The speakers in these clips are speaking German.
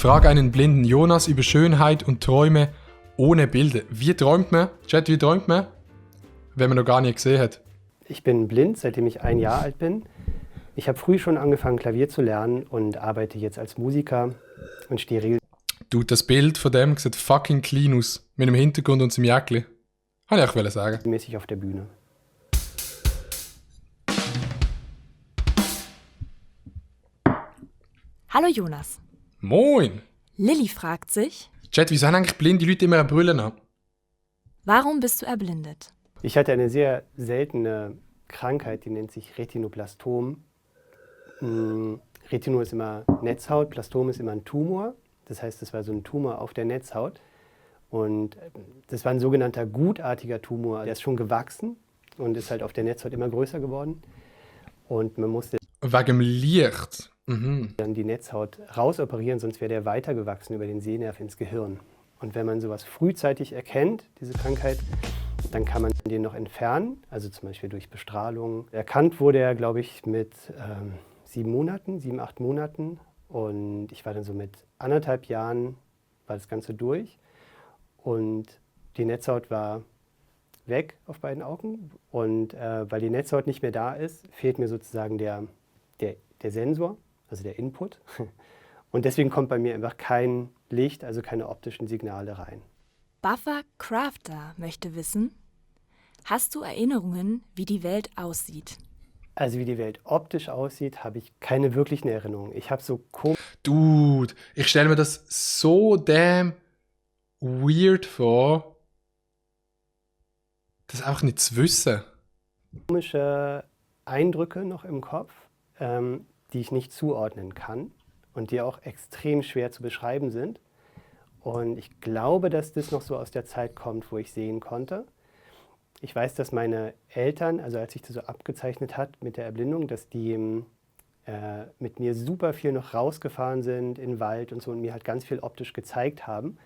Frag einen blinden Jonas über Schönheit und Träume ohne Bilder. Wie träumt man? Chat, wie träumt man, wenn man noch gar nicht gesehen hat? Ich bin blind, seitdem ich 1 Jahr alt bin. Ich habe früh schon angefangen, Klavier zu lernen und arbeite jetzt als Musiker und stehe Du, das Bild von dem sieht fucking clean aus. Mit dem Hintergrund und seinem Jäckli. Kann ich auch sagen. regelmäßig auf der Bühne. Hallo Jonas. Moin! Lilly fragt sich, Chat, wieso haben eigentlich blinde Leute immer eine Brille an? warum bist du erblindet? Ich hatte eine sehr seltene Krankheit, die nennt sich Retinoblastom. Retino ist immer Netzhaut, Blastom ist immer ein Tumor. Das heißt, es war so ein Tumor auf der Netzhaut. Und das war ein sogenannter gutartiger Tumor. Der ist schon gewachsen und ist halt auf der Netzhaut immer größer geworden. Und man musste Wegen dem Licht. Mhm. dann die Netzhaut rausoperieren, sonst wäre der weitergewachsen über den Sehnerv ins Gehirn. Und wenn man sowas frühzeitig erkennt, diese Krankheit, dann kann man den noch entfernen, also zum Beispiel durch Bestrahlung. Erkannt wurde er, glaube ich, mit 7, 8 Monaten. Und ich war dann so mit 1,5 Jahren, war das Ganze durch. Und die Netzhaut war weg auf beiden Augen. Und weil die Netzhaut nicht mehr da ist, fehlt mir sozusagen der Sensor, also der Input. Und deswegen kommt bei mir einfach kein Licht, also keine optischen Signale rein. Buffer Crafter möchte wissen, hast du Erinnerungen, wie die Welt aussieht? Also wie die Welt optisch aussieht, habe ich keine wirklichen Erinnerungen. Ich habe so Dude, ich stelle mir das so damn weird vor, das auch nicht zu wissen. komische Eindrücke noch im Kopf, die ich nicht zuordnen kann und die auch extrem schwer zu beschreiben sind. Und ich glaube, dass das noch so aus der Zeit kommt, wo ich sehen konnte. Ich weiß, dass meine Eltern, also als sich das so abgezeichnet hat mit der Erblindung, dass die mit mir super viel noch rausgefahren sind in den Wald und so und mir halt ganz viel optisch gezeigt haben,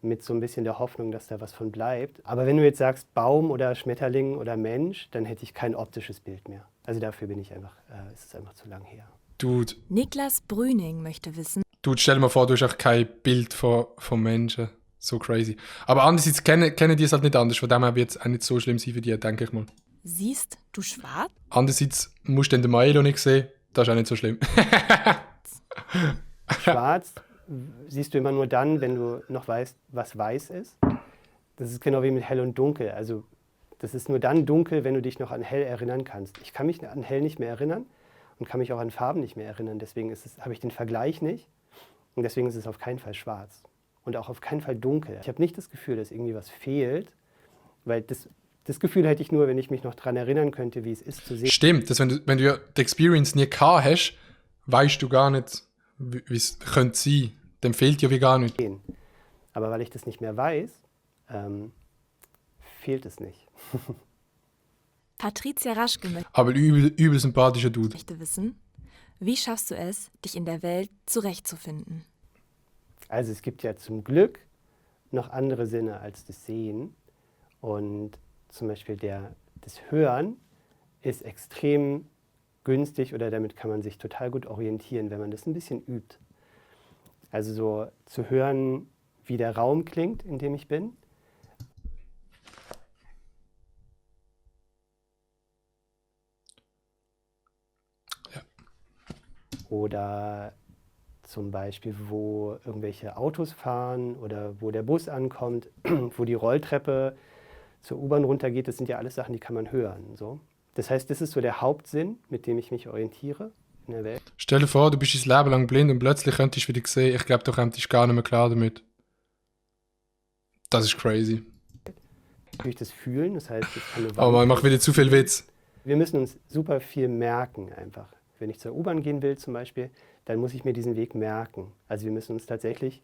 mit so ein bisschen der Hoffnung, dass da was von bleibt. Aber wenn du jetzt sagst Baum oder Schmetterling oder Mensch, dann hätte ich kein optisches Bild mehr. Also dafür bin ich einfach, ist es einfach zu lang her. Dude, Niklas Brüning möchte wissen, stell dir mal vor, du hast auch kein Bild von Menschen. So crazy. Aber andererseits kennen die es halt nicht anders. Von dem her wird es auch nicht so schlimm sein für die, denke ich mal. siehst du schwarz? Andererseits musst du dann den Maelo nicht sehen. Das ist auch nicht so schlimm. Schwarz siehst du immer nur dann, wenn du noch weißt, was weiß ist. Das ist genau wie mit hell und dunkel. Also das ist nur dann dunkel, wenn du dich noch an hell erinnern kannst. Ich kann mich an hell nicht mehr erinnern und kann mich auch an Farben nicht mehr erinnern. Deswegen habe ich den Vergleich nicht und deswegen ist es auf keinen Fall schwarz und auch auf keinen Fall dunkel. Ich habe nicht das Gefühl, dass irgendwie was fehlt, weil das Gefühl hätte ich nur, wenn ich mich noch daran erinnern könnte, wie es ist zu sehen. Stimmt, dass wenn du ja die Experience nie gehabt hast, weißt du gar nicht, wie es könnte sein. Dem fehlt ja wie gar nicht. Aber weil ich das nicht mehr weiß, fehlt es nicht. Patricia Raschke Aber übel sympathischer Dude. möchte wissen, wie schaffst du es, dich in der Welt zurechtzufinden? Also es gibt ja zum Glück noch andere Sinne als das Sehen. Und zum Beispiel das Hören ist extrem günstig oder damit kann man sich total gut orientieren, wenn man das ein bisschen übt. Also so zu hören, wie der Raum klingt, in dem ich bin. Ja. Oder zum Beispiel, wo irgendwelche Autos fahren oder wo der Bus ankommt, wo die Rolltreppe zur U-Bahn runtergeht. Das sind ja alles Sachen, die kann man hören. So. Das heißt, das ist so der Hauptsinn, mit dem ich mich orientiere in der Welt. Stell dir vor, du bist dein Leben lang blind und plötzlich könntest du wieder sehen. Ich glaube, du kommst gar nicht mehr klar damit. Das ist crazy. Durch das Fühlen, das heißt, ich kann Aber man macht wieder zu viel Witz. Wir müssen uns super viel merken einfach. Wenn ich zur U-Bahn gehen will zum Beispiel, dann muss ich mir diesen Weg merken. Also wir müssen uns tatsächlich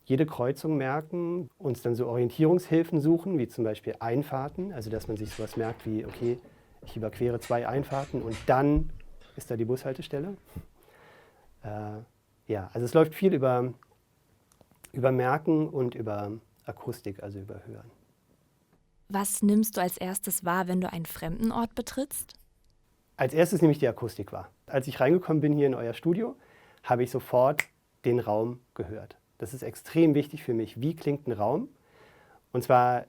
jede Kreuzung merken, uns dann so Orientierungshilfen suchen, wie zum Beispiel Einfahrten. Also dass man sich sowas merkt wie, okay, ich überquere 2 Einfahrten und dann ist da die Bushaltestelle. Ja, also es läuft viel über Merken und über Akustik, also über Hören. Was nimmst du als erstes wahr, wenn du einen fremden Ort betrittst? Als erstes nehme ich die Akustik wahr. Als ich reingekommen bin hier in euer Studio, habe ich sofort den Raum gehört. Das ist extrem wichtig für mich. Wie klingt ein Raum? Und zwar,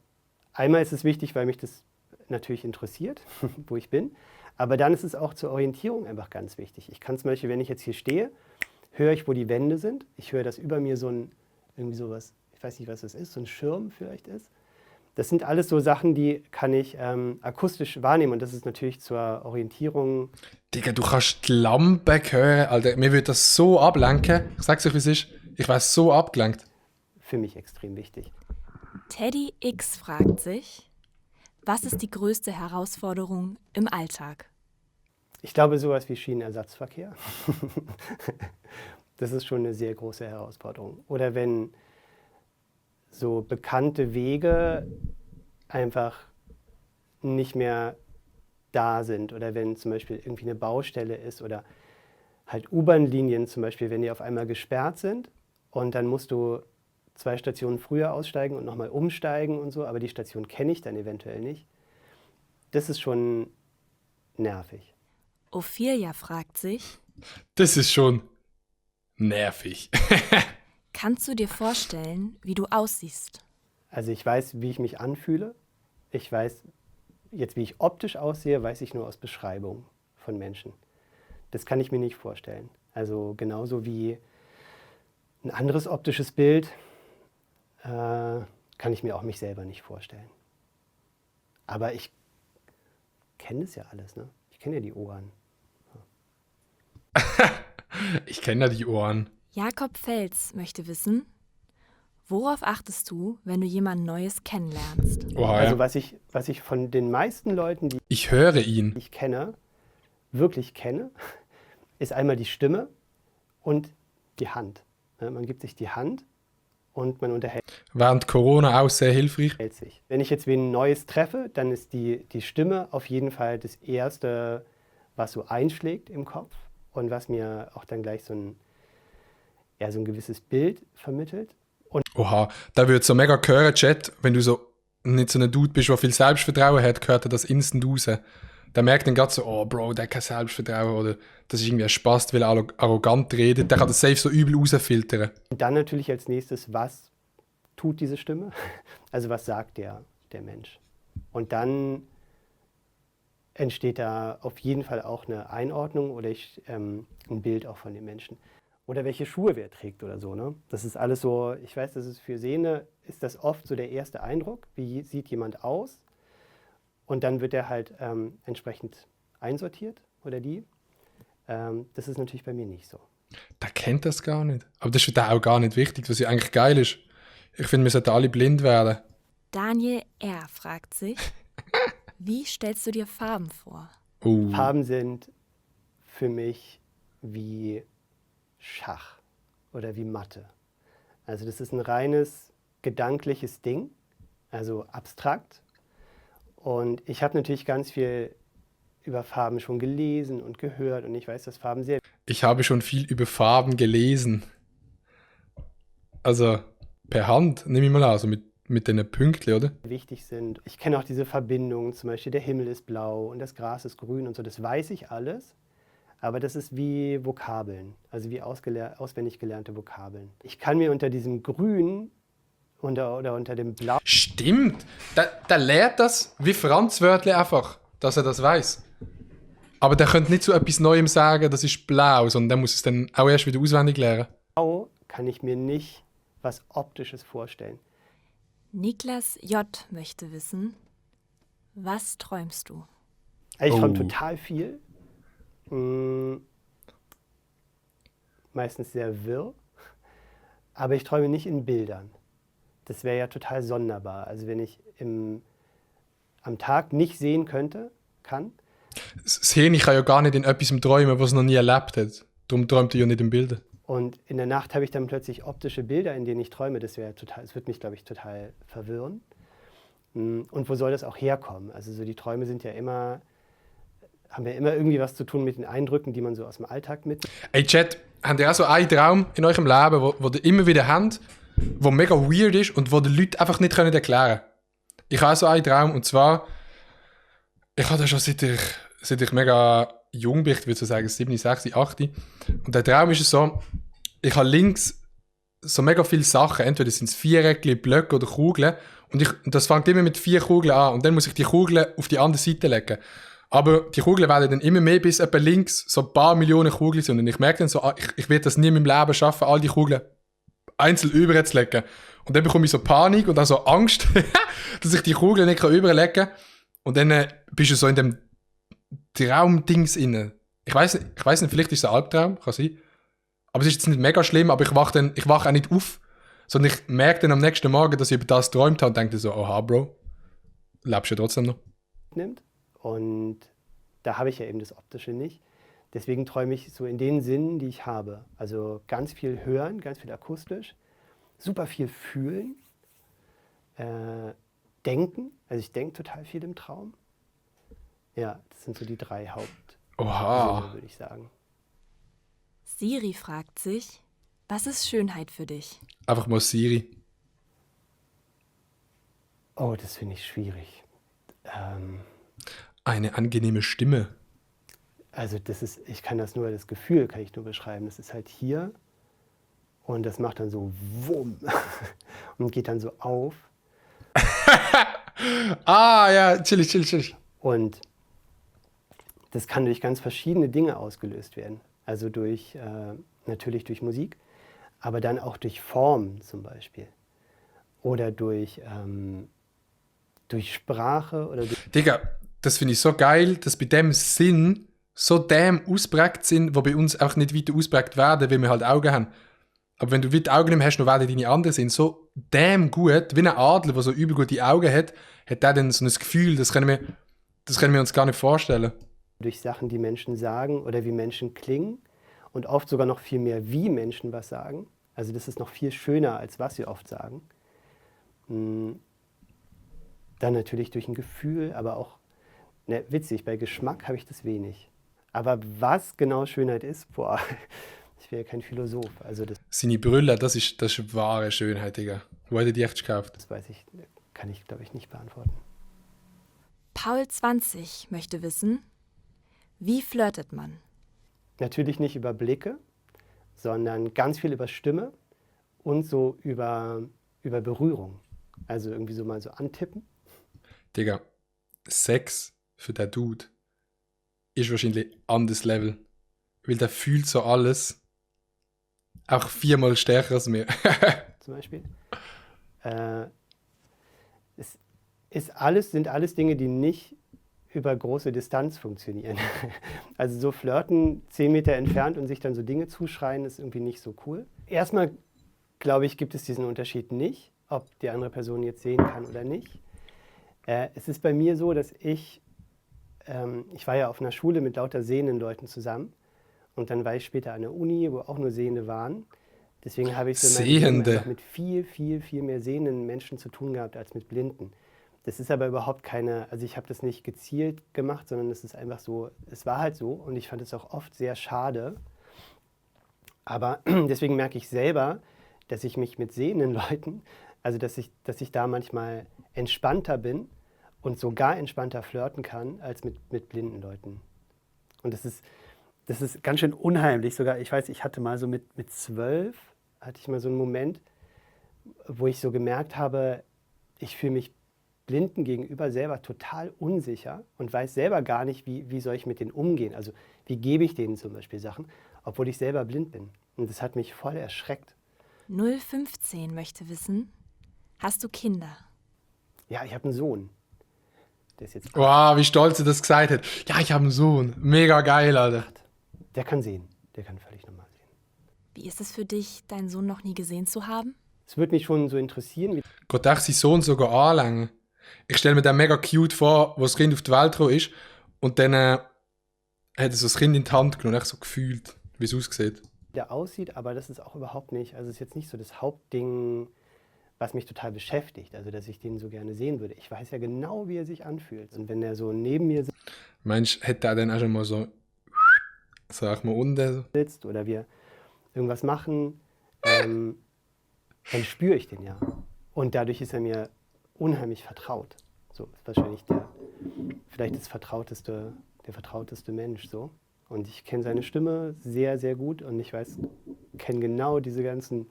einmal ist es wichtig, weil mich das natürlich interessiert, wo ich bin. Aber dann ist es auch zur Orientierung einfach ganz wichtig. Ich kann zum Beispiel, wenn ich jetzt hier stehe, höre ich, wo die Wände sind. Ich höre, dass über mir irgendwie sowas, ich weiß nicht, was das ist, so ein Schirm vielleicht ist. Das sind alles so Sachen, die kann ich akustisch wahrnehmen. Und das ist natürlich zur Orientierung. Digga, du kannst die Lampe hören. Alter, mir würde das so ablenken. Ich sag's euch, wie es ist. Ich wäre so abgelenkt. Für mich extrem wichtig. Teddy X fragt sich, was ist die größte Herausforderung im Alltag? Ich glaube, sowas wie Schienenersatzverkehr. Das ist schon eine sehr große Herausforderung. Oder wenn so bekannte Wege einfach nicht mehr da sind. Oder wenn zum Beispiel irgendwie eine Baustelle ist oder halt U-Bahn-Linien zum Beispiel, wenn die auf einmal gesperrt sind und dann musst du 2 Stationen früher aussteigen und nochmal umsteigen und so, aber die Station kenne ich dann eventuell nicht. Das ist schon nervig. Ophelia fragt sich, Das ist schon nervig. kannst du dir vorstellen, wie du aussiehst? Also ich weiß, wie ich mich anfühle. Ich weiß jetzt, wie ich optisch aussehe, weiß ich nur aus Beschreibungen von Menschen. Das kann ich mir nicht vorstellen. Also genauso wie ein anderes optisches Bild kann ich mir auch mich selber nicht vorstellen. Aber ich kenne das ja alles, ne? Ich kenne ja die Ohren. Ich kenne ja die Ohren. Jakob Fels möchte wissen, worauf achtest du, wenn du jemanden Neues kennenlernst? Oha, Also ja. was ich von den meisten Leuten, die Ich höre ihn. ich kenne, wirklich kenne, ist einmal die Stimme und die Hand. Ne? Man gibt sich die Hand und man unterhält Während Corona auch sehr hilfreich. sich. Wenn ich jetzt wen Neues treffe, dann ist die Stimme auf jeden Fall das Erste, was so einschlägt im Kopf und was mir auch dann gleich so ein gewisses Bild vermittelt. Oha, da wird so mega hören, Chat, wenn du so nicht so ein Dude bist, der viel Selbstvertrauen hat, hört er das instant raus. Der merkt dann gerade so, oh Bro, der hat kein Selbstvertrauen oder das ist irgendwie ein Spaß, weil er arrogant redet. Der kann das safe so übel rausfiltern. Und dann natürlich als nächstes, was tut diese Stimme? Also was sagt der Mensch? Und dann entsteht da auf jeden Fall auch eine Einordnung oder ein Bild auch von dem Menschen. Oder welche Schuhe wer trägt oder so. Ne? Das ist alles so, ich weiß, das ist für Sehende, ist das oft so der erste Eindruck, wie sieht jemand aus? Und dann wird er halt entsprechend einsortiert oder die. Das ist natürlich bei mir nicht so. Der kennt das gar nicht. Aber das ist für den auch gar nicht wichtig, was ja eigentlich geil ist. Ich finde, wir sollten alle blind werden. Daniel R. fragt sich, wie stellst du dir Farben vor? Farben sind für mich wie Schach oder wie Mathe. Also das ist ein reines gedankliches Ding, also abstrakt. Und ich habe natürlich ganz viel über Farben schon gelesen und gehört und ich weiß, dass Farben sehr Ich habe schon viel über Farben gelesen. Also per Hand, nehme ich mal an, also mit den Pünktchen, oder? wichtig sind. Ich kenne auch diese Verbindungen, zum Beispiel der Himmel ist blau und das Gras ist grün und so, das weiß ich alles. Aber das ist wie Vokabeln, also wie auswendig gelernte Vokabeln. Ich kann mir unter diesem Grün oder unter dem Blau Stimmt. Der lehrt das wie Franz Wörtli einfach, dass er das weiß. Aber der könnte nicht zu etwas Neuem sagen, das ist blau, sondern der muss es dann auch erst wieder auswendig lernen. kann ich mir nicht was Optisches vorstellen. Niklas J. möchte wissen, was träumst du? Also ich träume Oh. total viel. Meistens sehr wirr. Aber ich träume nicht in Bildern. Das wäre ja total sonderbar. Also wenn ich am Tag nicht sehen kann. Das Hirn kann ja gar nicht in etwas träumen, was es noch nie erlebt hat. Darum träumt er ja nicht in Bildern. Und in der Nacht habe ich dann plötzlich optische Bilder, in denen ich träume. Das würde mich, glaube ich, total verwirren. Und wo soll das auch herkommen? Also so die Träume haben ja immer irgendwie was zu tun mit den Eindrücken, die man so aus dem Alltag mit. Ey Chat, habt ihr auch so einen Traum in eurem Leben, wo ihr immer wieder habt, wo mega weird ist und wo die Leute einfach nicht erklären können? Ich habe auch so einen Traum und zwar, ich habe das schon seit ich mega jung bin, ich würde so sagen 7, 6, 8. Und der Traum ist so, ich habe links so mega viele Sachen, entweder sind es Viereckchen, Blöcke oder Kugeln und das fängt immer mit 4 Kugeln an und dann muss ich die Kugeln auf die andere Seite legen. Aber die Kugeln werden dann immer mehr, bis etwa links so ein paar Millionen Kugeln sind und ich merke dann so, ich werde das nie in meinem Leben schaffen, all die Kugeln einzeln überzulegen. Und dann bekomme ich so Panik und auch so Angst, dass ich die Kugeln nicht überlegen kann. Und dann bist du so in dem Traumdings inne. Ich weiß nicht, vielleicht ist es ein Albtraum, kann sein. Aber es ist jetzt nicht mega schlimm, aber ich wache auch nicht auf, sondern ich merke dann am nächsten Morgen, dass ich über das geträumt habe und denke so, oha, Bro, lebst du ja trotzdem noch. Nimmt. Und da habe ich ja eben das Optische nicht. Deswegen träume ich so in den Sinnen, die ich habe. Also ganz viel hören, ganz viel akustisch, super viel fühlen, denken. Also ich denke total viel im Traum. Ja, das sind so die 3 Hauptsinne, würde ich sagen. Siri fragt sich, was ist Schönheit für dich? Einfach mal Siri. Oh, das finde ich schwierig. Eine angenehme Stimme. Also ich kann das Gefühl kann ich nur beschreiben. Das ist halt hier und das macht dann so wumm und geht dann so auf. Ja, chillig. Und das kann durch ganz verschiedene Dinge ausgelöst werden. Also natürlich durch Musik, aber dann auch durch Form zum Beispiel. Oder durch Sprache. Oder Digga, das finde ich so geil, dass bei dem Sinn so damn ausprägt sind, wo bei uns auch nicht weiter ausprägt werden, weil wir halt Augen haben. Aber wenn du weiter Augen nicht mehr hast, dann werden deine anderen sind so damn gut, wie ein Adler, der so übel gute Augen hat der dann so ein Gefühl, das können wir uns gar nicht vorstellen. durch Sachen, die Menschen sagen oder wie Menschen klingen und oft sogar noch viel mehr, wie Menschen was sagen. Also das ist noch viel schöner, als was sie oft sagen. Dann natürlich durch ein Gefühl, aber auch, witzig, bei Geschmack habe ich das wenig. Aber was genau Schönheit ist, boah, ich bin ja kein Philosoph. Also Seine Brille, das ist wahre Schönheit, Digga. Wo hat er die echt gekauft? das kann ich, glaube ich, nicht beantworten. Paul 20 möchte wissen, wie flirtet man? Natürlich nicht über Blicke, sondern ganz viel über Stimme und so über Berührung. Also irgendwie so mal so antippen. Digga, Sex für den Dude ist wahrscheinlich anderes Level. Weil der fühlt so alles. Auch 4-mal stärker als mir. Zum Beispiel. Sind alles Dinge, die nicht über große Distanz funktionieren. Also so flirten 10 Meter entfernt und sich dann so Dinge zuschreien, ist irgendwie nicht so cool. Erstmal, glaube ich, gibt es diesen Unterschied nicht, ob die andere Person jetzt sehen kann oder nicht. Es ist bei mir so, dass ich war ja auf einer Schule mit lauter sehenden Leuten zusammen und dann war ich später an der Uni, wo auch nur Sehende waren. Deswegen habe ich so in meinem Leben einfach mit viel mehr sehenden Menschen zu tun gehabt als mit Blinden. Das ist aber überhaupt also ich habe das nicht gezielt gemacht, sondern es ist einfach so, es war halt so und ich fand es auch oft sehr schade. Aber deswegen merke ich selber, dass ich mich mit sehenden Leuten, also dass ich da manchmal entspannter bin und sogar entspannter flirten kann als mit blinden Leuten. Und das ist ganz schön unheimlich. Sogar, ich weiß, ich hatte mal so mit 12, hatte ich mal so einen Moment, wo ich so gemerkt habe, ich fühle mich Blinden gegenüber selber total unsicher und weiß selber gar nicht, wie soll ich mit denen umgehen. Also wie gebe ich denen zum Beispiel Sachen, obwohl ich selber blind bin. Und das hat mich voll erschreckt. 015 möchte wissen, hast du Kinder? Ja, ich habe einen Sohn. Der ist jetzt Wow, wie stolz er das gesagt hat. Ja, ich habe einen Sohn. Mega geil, Alter. Der kann sehen. Der kann völlig normal sehen. Wie ist es für dich, deinen Sohn noch nie gesehen zu haben? Es würde mich schon so interessieren, wie Gott, echt seinen Sohn sogar anlängen. Ich stelle mir den mega cute vor, wo das Kind auf die Welt gekommen ist und dann hat er so das Kind in die Hand genommen, echt so gefühlt, wie es aussieht. der aussieht, aber das ist auch überhaupt nicht, also es ist jetzt nicht so das Hauptding, was mich total beschäftigt, also dass ich den so gerne sehen würde. Ich weiß ja genau, wie er sich anfühlt. Und wenn er so neben mir Meinst du, hätte er dann auch schon mal so, sag mal, unten? sitzt oder wir irgendwas machen, dann spüre ich den ja. Und dadurch ist er mir unheimlich vertraut. So ist wahrscheinlich vielleicht der vertrauteste Mensch so. Und ich kenne seine Stimme sehr, sehr gut und ich kenne genau diese ganzen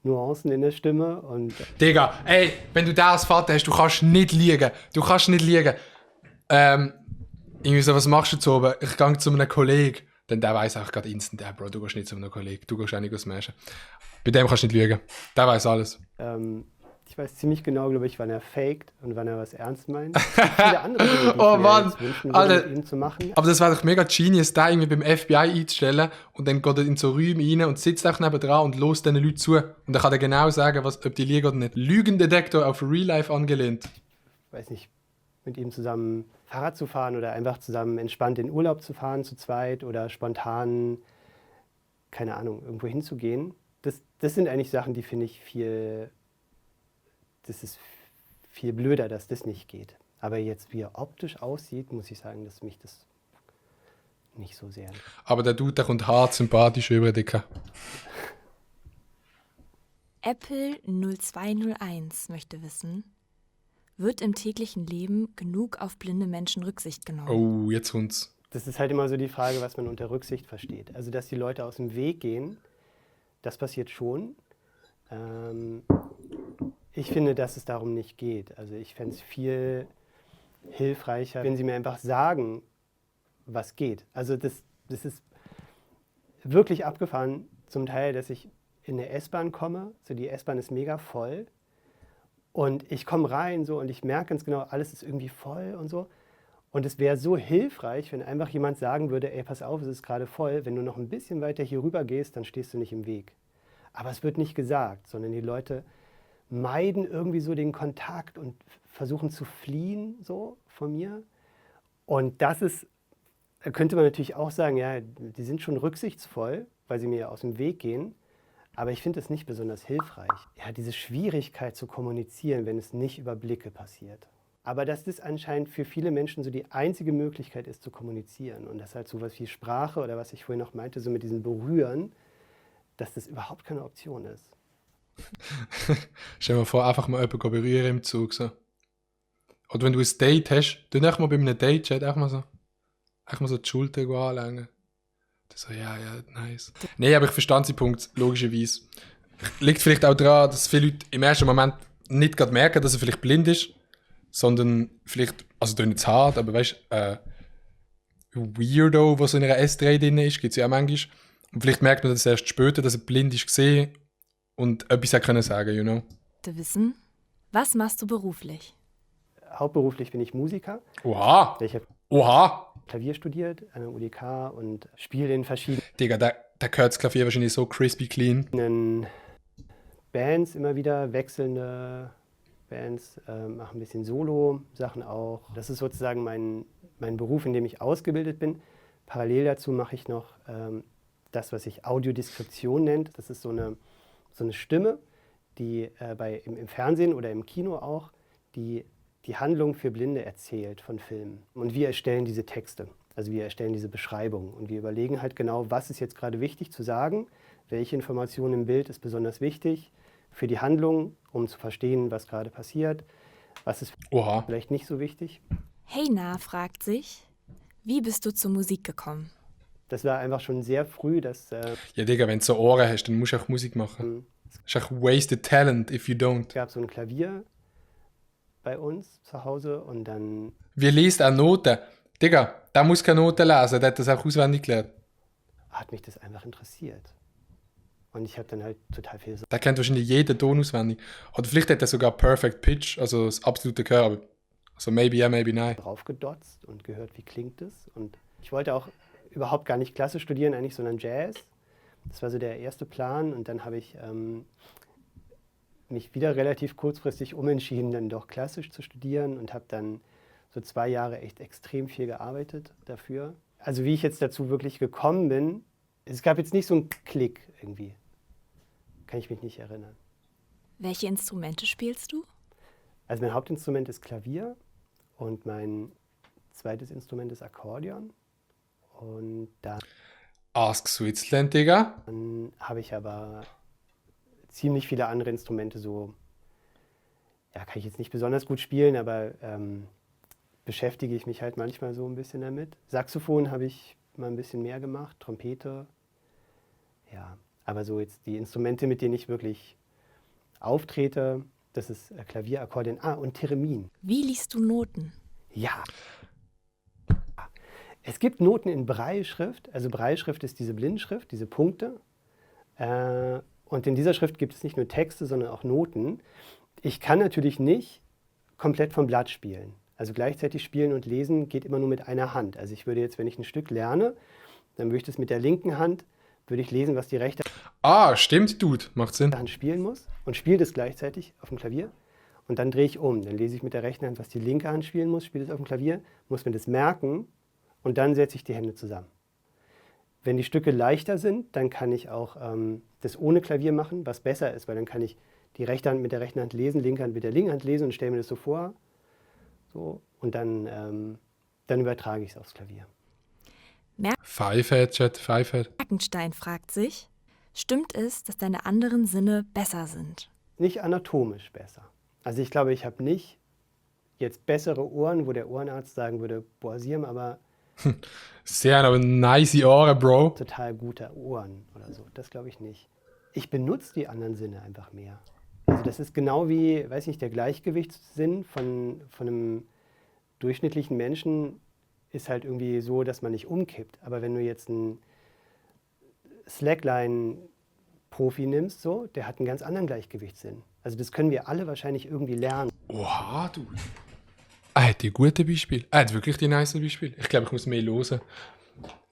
Nuancen in der Stimme. Und Digga, ey, wenn du das als Vater hast, du kannst nicht liegen. Du kannst nicht liegen. Irgendwie so, was machst du zu oben? Ich gehe zu einem Kollegen. Dann der weiss auch gerade instant, Bro, du gehst nicht zu einem Kollegen. Du gehst auch nicht smashen. Bei dem kannst du nicht lügen. Der weiß alles. ich weiß ziemlich genau, glaube ich, wann er faked und wann er was ernst meint. Es gibt viele andere Dinge, die ich Oh mir Mann, jetzt wünschen Alter. würde, mit ihm zu machen. Aber das wäre doch mega genius, da irgendwie beim FBI einzustellen und dann geht er in so Räume rein und sitzt auch nebendran und lässt diesen Leuten zu. Und dann kann er genau sagen, ob die liegen oder nicht. Lügendetektor auf Real Life angelehnt. Ich weiß nicht, mit ihm zusammen Fahrrad zu fahren oder einfach zusammen entspannt in Urlaub zu fahren zu zweit oder spontan, keine Ahnung, irgendwo hinzugehen. Das sind eigentlich Sachen, die finde ich das ist viel blöder, dass das nicht geht. Aber jetzt, wie er optisch aussieht, muss ich sagen, dass mich das nicht so sehr. Aber der Dude, der kommt hart sympathisch über, Dicker. Apple 0201 möchte wissen, wird im täglichen Leben genug auf blinde Menschen Rücksicht genommen? Oh, jetzt kommt's. Das ist halt immer so die Frage, was man unter Rücksicht versteht. Also, dass die Leute aus dem Weg gehen, das passiert schon. Ich finde, dass es darum nicht geht. Also ich fände es viel hilfreicher, wenn sie mir einfach sagen, was geht. Also das ist wirklich abgefahren zum Teil, dass ich in eine S-Bahn komme. So, die S-Bahn ist mega voll und ich komme rein so und ich merke ganz genau, alles ist irgendwie voll und so. Und es wäre so hilfreich, wenn einfach jemand sagen würde, ey, pass auf, es ist gerade voll, wenn du noch ein bisschen weiter hier rüber gehst, dann stehst du nicht im Weg. Aber es wird nicht gesagt, sondern die Leute meiden irgendwie so den Kontakt und versuchen zu fliehen so von mir. Und da könnte man natürlich auch sagen, ja, die sind schon rücksichtsvoll, weil sie mir aus dem Weg gehen. Aber ich finde es nicht besonders hilfreich. Ja, diese Schwierigkeit zu kommunizieren, wenn es nicht über Blicke passiert. Aber dass das anscheinend für viele Menschen so die einzige Möglichkeit ist, zu kommunizieren. Und das halt so was wie Sprache oder was ich vorhin noch meinte, so mit diesem Berühren, dass das überhaupt keine Option ist. Stell dir mal vor, einfach mal jemanden berühren im Zug. So. Oder wenn du ein Date hast, dann einfach mal bei einem Date-Chat einfach mal so die Schulter anlängen. Dann so, ja, nice. Nein, aber ich verstand den Punkt, logischerweise. Liegt vielleicht auch daran, dass viele Leute im ersten Moment nicht gerade merken, dass er vielleicht blind ist, sondern vielleicht, also das ist nicht hart, aber weißt du, Weirdo, der so in einer S3 drin ist, gibt es ja auch manchmal. Und vielleicht merkt man das erst später, dass er blind ist gesehen und etwas auch können sagen, you know. Wissen, was machst du beruflich? Hauptberuflich bin ich Musiker. Oha! Ich habe Oha! Klavier studiert an der UDK und spiele in verschiedenen Digga, der gehört das Klavier wahrscheinlich so crispy clean. Bands, immer wieder wechselnde Bands, mache ein bisschen Solo-Sachen auch. Das ist sozusagen mein Beruf, in dem ich ausgebildet bin. Parallel dazu mache ich noch das, was sich Audiodeskription nennt. Das ist so eine Stimme, die im Fernsehen oder im Kino auch die Handlung für Blinde erzählt von Filmen. Und wir erstellen diese Texte, also wir erstellen diese Beschreibungen. Und wir überlegen halt genau, was ist jetzt gerade wichtig zu sagen, welche Information im Bild ist besonders wichtig für die Handlung, um zu verstehen, was gerade passiert, was ist vielleicht nicht so wichtig. Heyna fragt sich, wie bist du zur Musik gekommen? Das war einfach schon sehr früh, dass... Ja, Digga, wenn du so Ohren hast, dann musst du auch Musik machen. Das ist auch wasted talent if you don't. Es gab so ein Klavier bei uns zu Hause und dann... Wie liest er Noten? Digga, der muss keine Noten lesen, der hat das auch auswendig gelernt. Hat mich das einfach interessiert. Und ich habe dann halt total viel so... Der kennt wahrscheinlich jeden Ton auswendig. Oder vielleicht hat er sogar Perfect Pitch, also das absolute Gehör. Aber also maybe ja, maybe nein. Draufgedotzt und gehört, wie klingt es. Und ich wollte auch überhaupt gar nicht Klasse studieren eigentlich, sondern Jazz. Das war so der erste Plan. Und dann habe ich mich wieder relativ kurzfristig umentschieden, dann doch klassisch zu studieren und habe dann so 2 Jahre echt extrem viel gearbeitet dafür. Also wie ich jetzt dazu wirklich gekommen bin, es gab jetzt nicht so einen Klick irgendwie. Kann ich mich nicht erinnern. Welche Instrumente spielst du? Also mein Hauptinstrument ist Klavier und mein zweites Instrument ist Akkordeon. Und dann Ask Switzerland, Digga. habe ich aber ziemlich viele andere Instrumente, so, ja, kann ich jetzt nicht besonders gut spielen, aber beschäftige ich mich halt manchmal so ein bisschen damit. Saxophon habe ich mal ein bisschen mehr gemacht, Trompete. Ja, aber so jetzt die Instrumente, mit denen ich wirklich auftrete, das ist Klavier, Akkordeon, und Theremin. Wie liest du Noten? Ja. Es gibt Noten in Brailleschrift. Also Brailleschrift ist diese Blindschrift, diese Punkte. Und in dieser Schrift gibt es nicht nur Texte, sondern auch Noten. Ich kann natürlich nicht komplett vom Blatt spielen. Also gleichzeitig spielen und lesen geht immer nur mit einer Hand. Also ich würde jetzt, wenn ich ein Stück lerne, dann würde ich das mit der linken Hand, würde ich lesen, was die rechte Stimmt, Dude. Macht Sinn. Hand spielen muss und spiele das gleichzeitig auf dem Klavier. Und dann drehe ich um. Dann lese ich mit der rechten Hand, was die linke Hand spielen muss, spiele das auf dem Klavier, muss mir das merken und dann setze ich die Hände zusammen. Wenn die Stücke leichter sind, dann kann ich auch das ohne Klavier machen, was besser ist, weil dann kann ich die rechte Hand mit der rechten Hand lesen, linke Hand mit der linken Hand lesen und stelle mir das so vor. So, und dann übertrage ich es aufs Klavier. Pfeife, Chat, Pfeife. Merkenstein fragt sich, stimmt es, dass deine anderen Sinne besser sind? Nicht anatomisch besser. Also ich glaube, ich habe nicht jetzt bessere Ohren, wo der Ohrenarzt sagen würde, boah, Sie haben aber Sehr aber nice Ohren, Bro. total gute Ohren oder so. Das glaube ich nicht. Ich benutze die anderen Sinne einfach mehr. Also das ist genau wie, weiß nicht, der Gleichgewichtssinn von einem durchschnittlichen Menschen ist halt irgendwie so, dass man nicht umkippt. Aber wenn du jetzt einen Slackline-Profi nimmst, so, der hat einen ganz anderen Gleichgewichtssinn. Also das können wir alle wahrscheinlich irgendwie lernen. Oha, du. Er hat die gute Beispiele. Er hat wirklich die nice Beispiele. Ich glaube, ich muss mehr hören.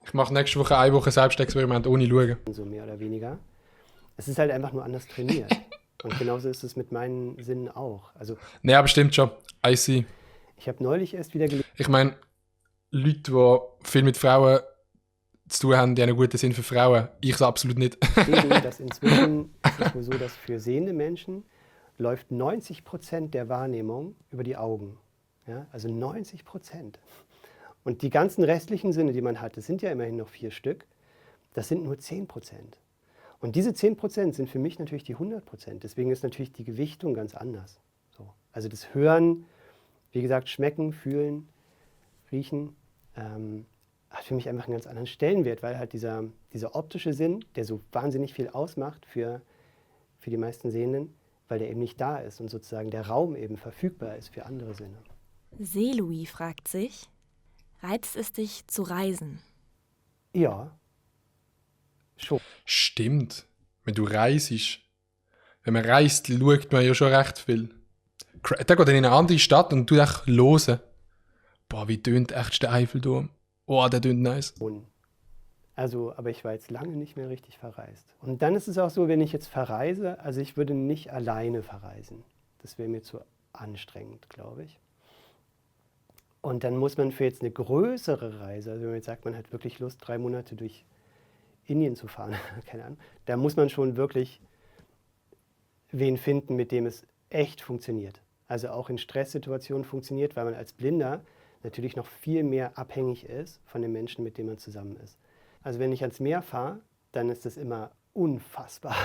Ich mache nächste Woche eine Woche Selbstexperiment ohne schauen. So mehr oder weniger. Es ist halt einfach nur anders trainiert. Und genauso ist es mit meinen Sinnen auch. Also Nee, aber stimmt schon. I see. ich habe neulich erst wieder gelesen, Ich meine, Leute, die viel mit Frauen zu tun haben, die haben einen guten Sinn für Frauen. Ich es absolut nicht. dass inzwischen ist es wohl so, dass für sehende Menschen läuft 90% der Wahrnehmung über die Augen. Ja? Also 90%. Und die ganzen restlichen Sinne, die man hat, das sind ja immerhin noch 4 Stück, das sind nur 10%. Und diese 10% sind für mich natürlich die 100%. Deswegen ist natürlich die Gewichtung ganz anders. So. Also das Hören, wie gesagt, schmecken, fühlen, riechen, hat für mich einfach einen ganz anderen Stellenwert, weil halt dieser optische Sinn, der so wahnsinnig viel ausmacht für die meisten Sehenden, weil der eben nicht da ist und sozusagen der Raum eben verfügbar ist für andere Sinne. Seelui fragt sich, reizt es dich zu reisen? Ja, schon. Stimmt. Wenn du reist, wenn man reist, schaut man ja schon recht viel. Der geht dann in eine andere Stadt und du echt hören. Boah, wie tönt echt der Eiffelturm? Oh, der tönt nice. Also, aber ich war jetzt lange nicht mehr richtig verreist. Und dann ist es auch so, wenn ich jetzt verreise, also ich würde nicht alleine verreisen. Das wäre mir zu anstrengend, glaube ich. Und dann muss man für jetzt eine größere Reise, also wenn man jetzt sagt, man hat wirklich Lust, 3 Monate durch Indien zu fahren, keine Ahnung, da muss man schon wirklich wen finden, mit dem es echt funktioniert. Also auch in Stresssituationen funktioniert, weil man als Blinder natürlich noch viel mehr abhängig ist von den Menschen, mit denen man zusammen ist. Also wenn ich ans Meer fahre, dann ist das immer unfassbar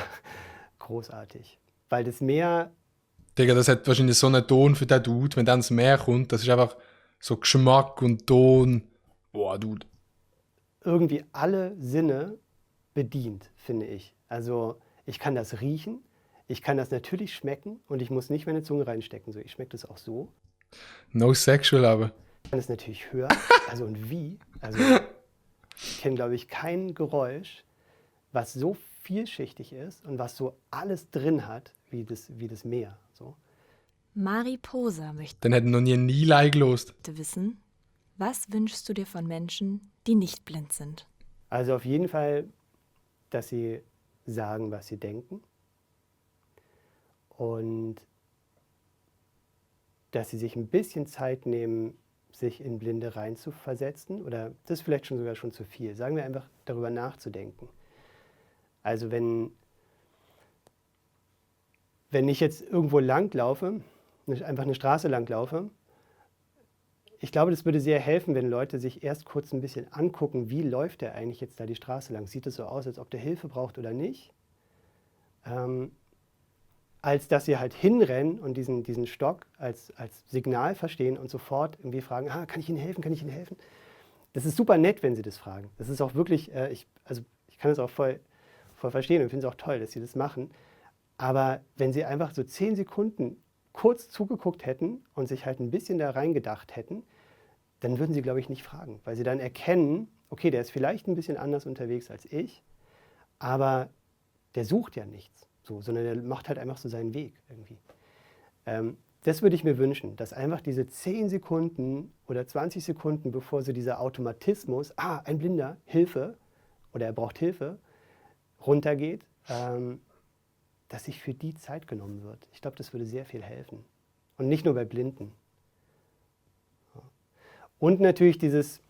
großartig. Weil das Meer, Digga, das hat wahrscheinlich so einen Ton für den Dude, wenn dann ins Meer kommt. Das ist einfach so Geschmack und Ton. Boah, Dude. irgendwie alle Sinne bedient, finde ich. Also ich kann das riechen, ich kann das natürlich schmecken und ich muss nicht meine Zunge reinstecken. So, ich schmecke das auch so. No sexual, aber. Ich kann es natürlich hören. Also und wie? Also ich kenne, glaube ich, kein Geräusch, was so vielschichtig ist und was so alles drin hat, wie das Meer. So. Mari Poser möchte Dann hätten noch nie ein Nilei gelost. wissen, was wünschst du dir von Menschen, die nicht blind sind? Also auf jeden Fall, dass sie sagen, was sie denken und dass sie sich ein bisschen Zeit nehmen, sich in Blinde reinzuversetzen oder das ist vielleicht sogar schon zu viel. Sagen wir einfach, darüber nachzudenken. Also wenn ich jetzt irgendwo langlaufe, einfach eine Straße langlaufe, ich glaube, das würde sehr helfen, wenn Leute sich erst kurz ein bisschen angucken, wie läuft der eigentlich jetzt da die Straße lang? Sieht es so aus, als ob der Hilfe braucht oder nicht? Als dass sie halt hinrennen und diesen Stock als Signal verstehen und sofort irgendwie fragen, kann ich Ihnen helfen, kann ich Ihnen helfen? Das ist super nett, wenn sie das fragen. Das ist auch wirklich, ich kann das auch voll verstehen und finde es auch toll, dass sie das machen. Aber wenn sie einfach so 10 Sekunden kurz zugeguckt hätten und sich halt ein bisschen da reingedacht hätten, dann würden sie, glaube ich, nicht fragen. Weil sie dann erkennen, okay, der ist vielleicht ein bisschen anders unterwegs als ich, aber der sucht ja nichts, so, sondern der macht halt einfach so seinen Weg irgendwie. Das würde ich mir wünschen, dass einfach diese 10 Sekunden oder 20 Sekunden, bevor so dieser Automatismus, ein Blinder, Hilfe, oder er braucht Hilfe, runtergeht, dass sich für die Zeit genommen wird. Ich glaube, das würde sehr viel helfen. Und nicht nur bei Blinden. Und natürlich dieses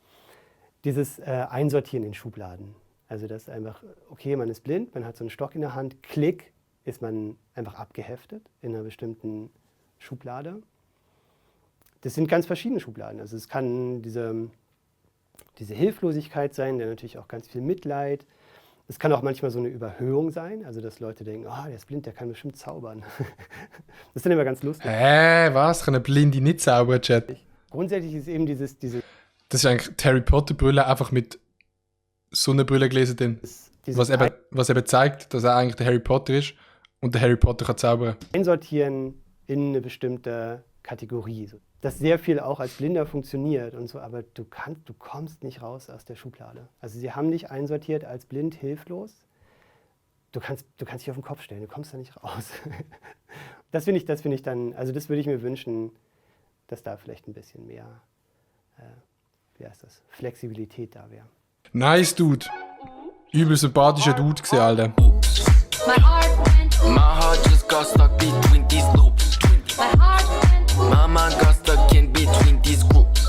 Einsortieren in Schubladen. Also das ist einfach, okay, man ist blind, man hat so einen Stock in der Hand, klick, ist man einfach abgeheftet in einer bestimmten Schublade. Das sind ganz verschiedene Schubladen. Also es kann diese Hilflosigkeit sein, der natürlich auch ganz viel Mitleid. Es kann auch manchmal so eine Überhöhung sein, also dass Leute denken, der ist blind, der kann bestimmt zaubern. Das ist dann immer ganz lustig. Was? Kann eine Blinde nicht zaubern, Chat? Grundsätzlich ist eben diese Das ist eigentlich die Harry Potter Brille, einfach mit Sonnenbrille gelesen, denn was eben zeigt, dass er eigentlich der Harry Potter ist und der Harry Potter kann zaubern. Einsortieren in eine bestimmte Kategorie. Dass sehr viel auch als Blinder funktioniert und so, aber du kommst nicht raus aus der Schublade. Also sie haben dich einsortiert als blind, hilflos. Du kannst dich auf den Kopf stellen, du kommst da nicht raus. Das finde ich dann, also das würde ich mir wünschen, dass da vielleicht ein bisschen mehr, Flexibilität da wäre. Nice, Dude. Übel sympathischer Dude gewesen, Alter. My heart just got stuck between these loops. My heart